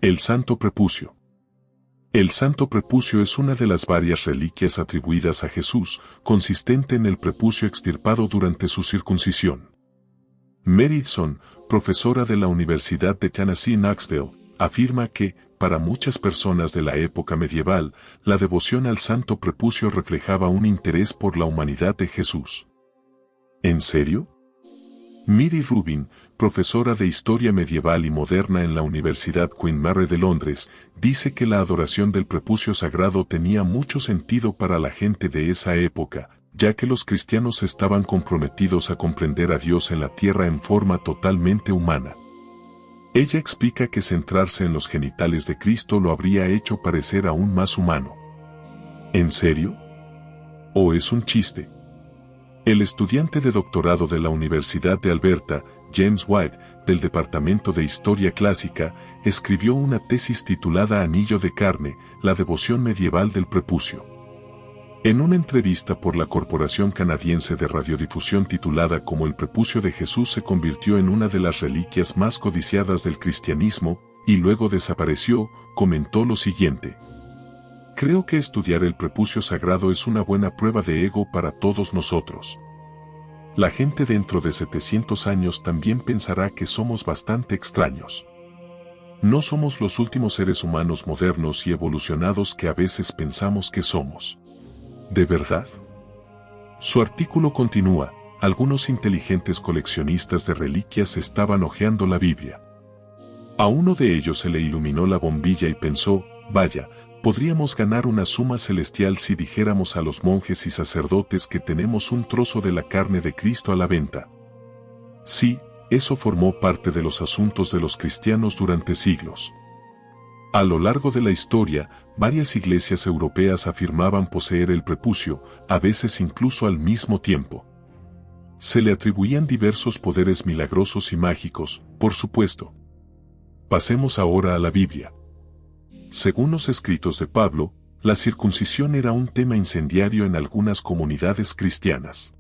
El Santo Prepucio. El Santo Prepucio es una de las varias reliquias atribuidas a Jesús, consistente en el prepucio extirpado durante su circuncisión. Mary Edson, profesora de la Universidad de Tennessee Knoxville, afirma que, para muchas personas de la época medieval, la devoción al Santo Prepucio reflejaba un interés por la humanidad de Jesús. ¿En serio? Mary Rubin, profesora de Historia Medieval y Moderna en la Universidad Queen Mary de Londres, dice que la adoración del prepucio sagrado tenía mucho sentido para la gente de esa época, ya que los cristianos estaban comprometidos a comprender a Dios en la tierra en forma totalmente humana. Ella explica que centrarse en los genitales de Cristo lo habría hecho parecer aún más humano. ¿En serio? ¿O es un chiste? El estudiante de doctorado de la Universidad de Alberta, James White, del Departamento de Historia Clásica, escribió una tesis titulada Anillo de carne, la devoción medieval del prepucio. En una entrevista por la Corporación Canadiense de Radiodifusión titulada Cómo el prepucio de Jesús se convirtió en una de las reliquias más codiciadas del cristianismo, y luego desapareció, comentó lo siguiente. Creo que estudiar el prepucio sagrado es una buena prueba de ego para todos nosotros. La gente dentro de 700 años también pensará que somos bastante extraños. No somos los últimos seres humanos modernos y evolucionados que a veces pensamos que somos. ¿De verdad? Su artículo continúa, algunos inteligentes coleccionistas de reliquias estaban hojeando la Biblia. A uno de ellos se le iluminó la bombilla y pensó, vaya, podríamos ganar una suma celestial si dijéramos a los monjes y sacerdotes que tenemos un trozo de la carne de Cristo a la venta. Sí, eso formó parte de los asuntos de los cristianos durante siglos. A lo largo de la historia, varias iglesias europeas afirmaban poseer el prepucio, a veces incluso al mismo tiempo. Se le atribuían diversos poderes milagrosos y mágicos, por supuesto. Pasemos ahora a la Biblia. Según los escritos de Pablo, la circuncisión era un tema incendiario en algunas comunidades cristianas.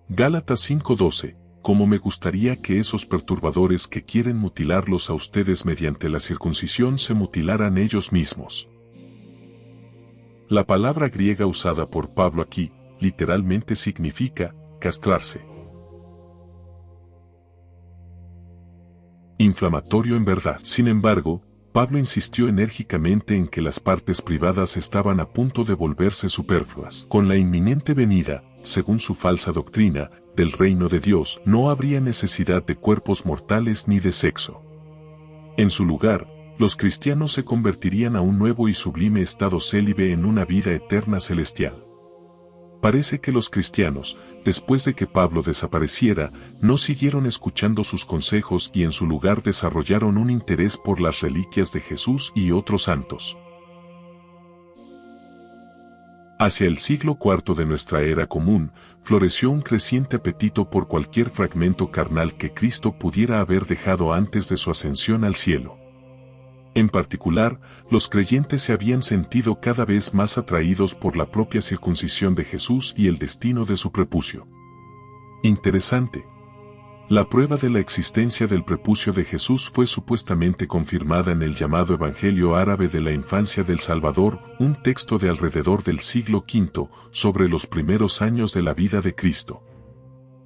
Gálatas 5:12, como me gustaría que esos perturbadores que quieren mutilarlos a ustedes mediante la circuncisión se mutilaran ellos mismos. La palabra griega usada por Pablo aquí, literalmente significa, castrarse. Inflamatorio en verdad. Sin embargo, Pablo insistió enérgicamente en que las partes privadas estaban a punto de volverse superfluas. Con la inminente venida, según su falsa doctrina, del reino de Dios, no habría necesidad de cuerpos mortales ni de sexo. En su lugar, los cristianos se convertirían a un nuevo y sublime estado célibe en una vida eterna celestial. Parece que los cristianos, después de que Pablo desapareciera, no siguieron escuchando sus consejos y en su lugar desarrollaron un interés por las reliquias de Jesús y otros santos. Hacia el siglo IV de nuestra era común, floreció un creciente apetito por cualquier fragmento carnal que Cristo pudiera haber dejado antes de su ascensión al cielo. En particular, los creyentes se habían sentido cada vez más atraídos por la propia circuncisión de Jesús y el destino de su prepucio. Interesante. La prueba de la existencia del prepucio de Jesús fue supuestamente confirmada en el llamado Evangelio Árabe de la Infancia del Salvador, un texto de alrededor del siglo V, sobre los primeros años de la vida de Cristo.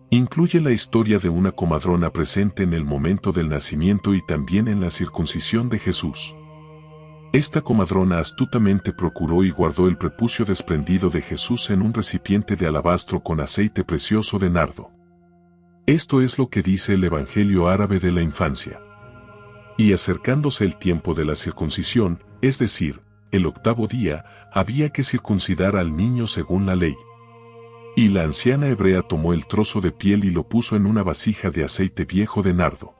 Incluye la historia de una comadrona presente en el momento del nacimiento y también en la circuncisión de Jesús. Esta comadrona astutamente procuró y guardó el prepucio desprendido de Jesús en un recipiente de alabastro con aceite precioso de nardo. Esto es lo que dice el Evangelio Árabe de la Infancia. Y acercándose el tiempo de la circuncisión, es decir, el 8º día, había que circuncidar al niño según la ley. Y la anciana hebrea tomó el trozo de piel y lo puso en una vasija de aceite viejo de nardo.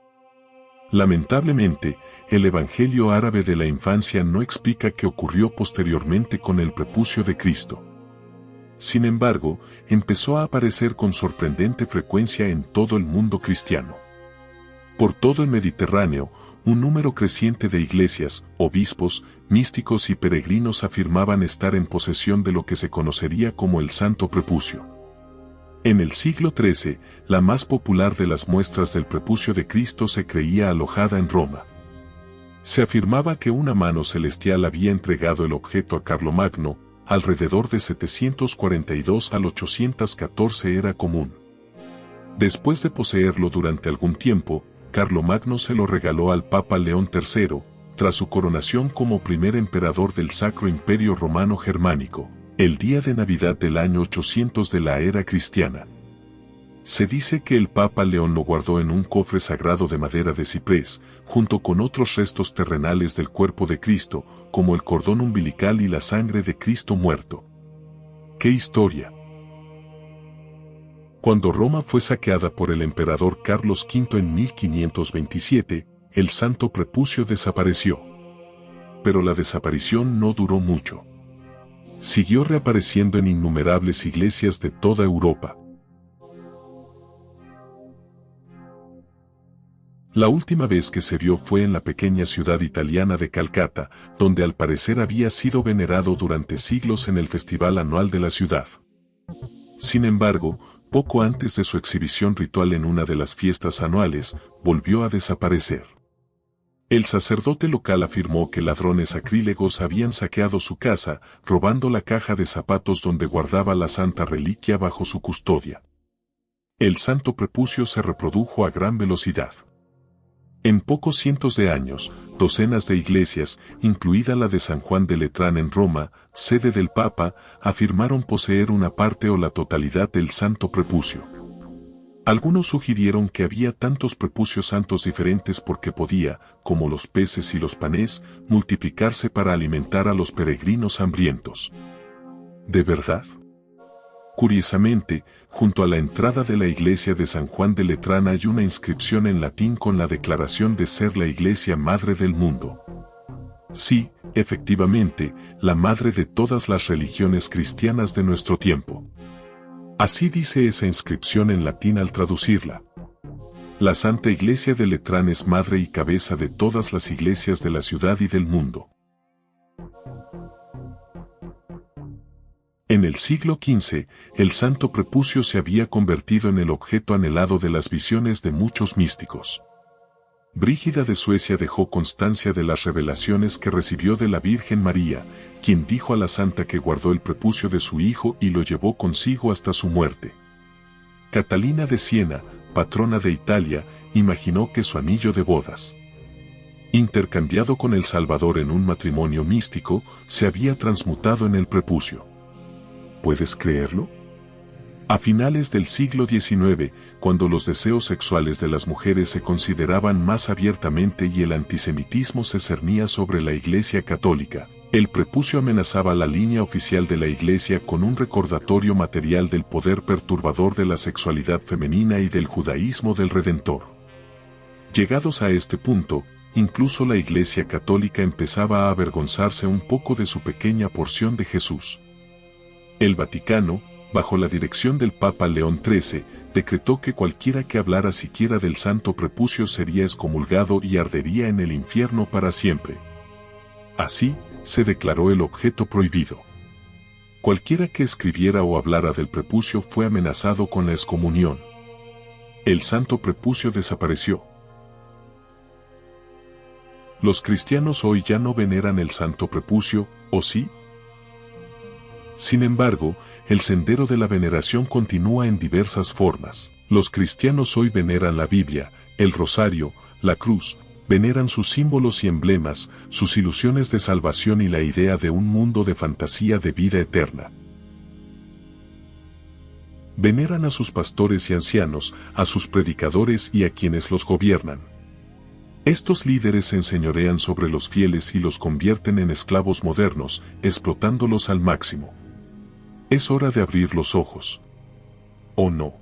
Lamentablemente, el Evangelio Árabe de la Infancia no explica qué ocurrió posteriormente con el prepucio de Cristo. Sin embargo, empezó a aparecer con sorprendente frecuencia en todo el mundo cristiano. Por todo el Mediterráneo, un número creciente de iglesias, obispos, místicos y peregrinos afirmaban estar en posesión de lo que se conocería como el Santo Prepucio. En el siglo XIII, la más popular de las muestras del prepucio de Cristo se creía alojada en Roma. Se afirmaba que una mano celestial había entregado el objeto a Carlomagno, alrededor de 742 al 814 era común. Después de poseerlo durante algún tiempo, Carlomagno se lo regaló al Papa León III, tras su coronación como primer emperador del Sacro Imperio Romano Germánico, el día de Navidad del año 800 de la era cristiana. Se dice que el Papa León lo guardó en un cofre sagrado de madera de ciprés, junto con otros restos terrenales del cuerpo de Cristo, como el cordón umbilical y la sangre de Cristo muerto. ¡Qué historia! Cuando Roma fue saqueada por el emperador Carlos V en 1527, el santo prepucio desapareció. Pero la desaparición no duró mucho. Siguió reapareciendo en innumerables iglesias de toda Europa. La última vez que se vio fue en la pequeña ciudad italiana de Calcata, donde al parecer había sido venerado durante siglos en el festival anual de la ciudad. Sin embargo, poco antes de su exhibición ritual en una de las fiestas anuales, volvió a desaparecer. El sacerdote local afirmó que ladrones sacrílegos habían saqueado su casa, robando la caja de zapatos donde guardaba la santa reliquia bajo su custodia. El santo prepucio se reprodujo a gran velocidad. En pocos cientos de años, docenas de iglesias, incluida la de San Juan de Letrán en Roma, sede del Papa, afirmaron poseer una parte o la totalidad del santo prepucio. Algunos sugirieron que había tantos prepucios santos diferentes porque podía, como los peces y los panes, multiplicarse para alimentar a los peregrinos hambrientos. ¿De verdad? Curiosamente, junto a la entrada de la iglesia de San Juan de Letrán hay una inscripción en latín con la declaración de ser la iglesia madre del mundo. Sí, efectivamente, la madre de todas las religiones cristianas de nuestro tiempo. Así dice esa inscripción en latín al traducirla. La Santa Iglesia de Letrán es madre y cabeza de todas las iglesias de la ciudad y del mundo. En el siglo XV, el santo prepucio se había convertido en el objeto anhelado de las visiones de muchos místicos. Brígida de Suecia dejó constancia de las revelaciones que recibió de la Virgen María, quien dijo a la santa que guardó el prepucio de su hijo y lo llevó consigo hasta su muerte. Catalina de Siena, patrona de Italia, imaginó que su anillo de bodas, intercambiado con el Salvador en un matrimonio místico, se había transmutado en el prepucio. ¿Puedes creerlo? A finales del siglo XIX, cuando los deseos sexuales de las mujeres se consideraban más abiertamente y el antisemitismo se cernía sobre la Iglesia Católica, el prepucio amenazaba la línea oficial de la Iglesia con un recordatorio material del poder perturbador de la sexualidad femenina y del judaísmo del Redentor. Llegados a este punto, incluso la Iglesia Católica empezaba a avergonzarse un poco de su pequeña porción de Jesús. El Vaticano, bajo la dirección del Papa León XIII, decretó que cualquiera que hablara siquiera del santo prepucio sería excomulgado y ardería en el infierno para siempre. Así, se declaró el objeto prohibido. Cualquiera que escribiera o hablara del prepucio fue amenazado con la excomunión. El santo prepucio desapareció. Los cristianos hoy ya no veneran el santo prepucio, ¿o sí? Sin embargo, el sendero de la veneración continúa en diversas formas. Los cristianos hoy veneran la Biblia, el rosario, la cruz, veneran sus símbolos y emblemas, sus ilusiones de salvación y la idea de un mundo de fantasía de vida eterna. Veneran a sus pastores y ancianos, a sus predicadores y a quienes los gobiernan. Estos líderes se enseñorean sobre los fieles y los convierten en esclavos modernos, explotándolos al máximo. Es hora de abrir los ojos. ¿O no?